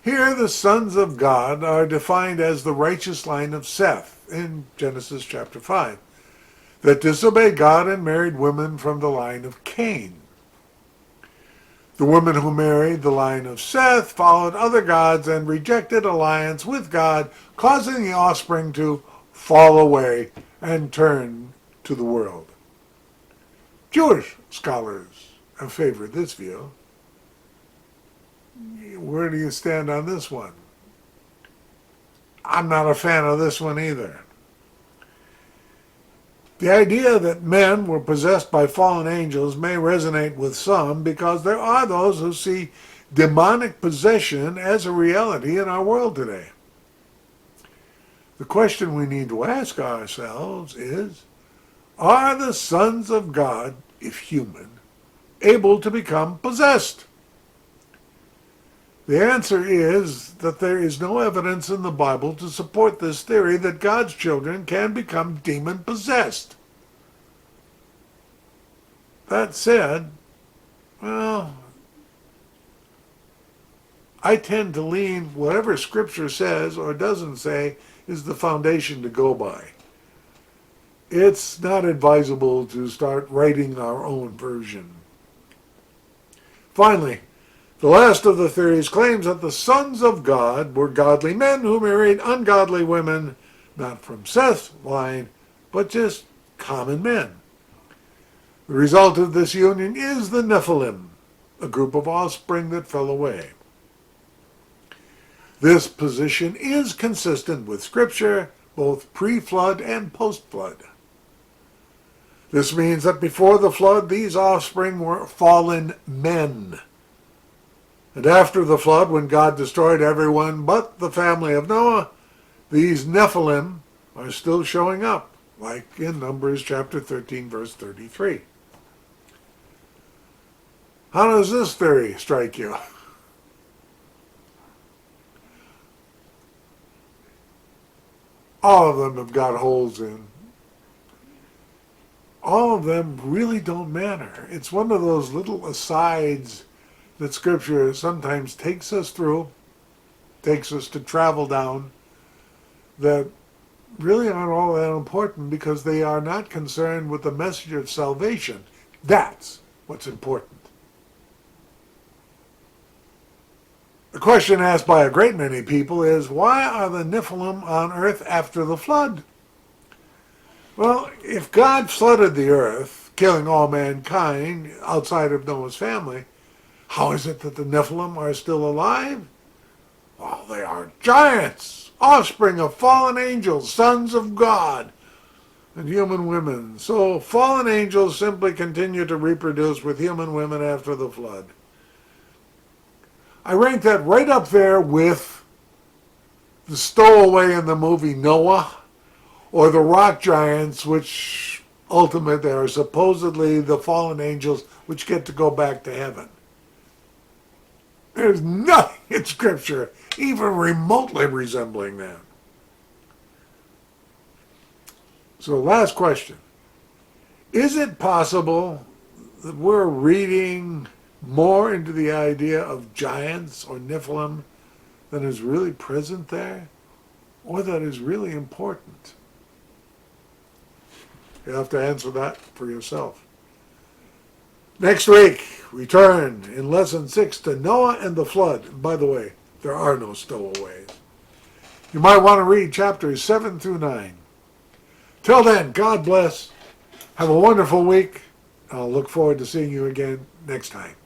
Here the sons of God are defined as the righteous line of Seth in Genesis chapter 5, that disobeyed God and married women from the line of Cain. The women who married the line of Seth followed other gods and rejected alliance with God, causing the offspring to fall away and turn to the world. Jewish scholars have favored this view. Where do you stand on this one? I'm not a fan of this one either. The idea that men were possessed by fallen angels may resonate with some because there are those who see demonic possession as a reality in our world today. The question we need to ask ourselves is, are the sons of God, if human, able to become possessed? The answer is that there is no evidence in the Bible to support this theory that God's children can become demon-possessed. That said, well, I tend to lean whatever Scripture says or doesn't say is the foundation to go by. It's not advisable to start writing our own version. Finally, the last of the theories claims that the sons of God were godly men who married ungodly women, not from Seth's line, but just common men. The result of this union is the Nephilim, a group of offspring that fell away. This position is consistent with Scripture, both pre-flood and post-flood. This means that before the flood, these offspring were fallen men. And after the flood, when God destroyed everyone but the family of Noah, these Nephilim are still showing up, like in Numbers chapter 13, verse 33. How does this theory strike you? All of them have got holes in. All of them really don't matter. It's one of those little asides that Scripture sometimes takes us through, takes us to travel down, that really aren't all that important because they are not concerned with the message of salvation. That's what's important. The question asked by a great many people is, why are the Nephilim on earth after the flood? Well, if God flooded the earth, killing all mankind outside of Noah's family, how is it that the Nephilim are still alive? Well, they are giants, offspring of fallen angels, sons of God, and human women. So fallen angels simply continue to reproduce with human women after the flood. I rank that right up there with the stowaway in the movie Noah, or the rock giants, which ultimately are supposedly the fallen angels which get to go back to heaven. There's nothing in Scripture even remotely resembling that. So last question. Is it possible that we're reading more into the idea of giants or Nephilim than is really present there, or that is really important? You have to answer that for yourself. Next week, we turn in Lesson 6 to Noah and the Flood. And by the way, there are no stowaways. You might want to read chapters 7 through 9. Till then, God bless. Have a wonderful week. I'll look forward to seeing you again next time.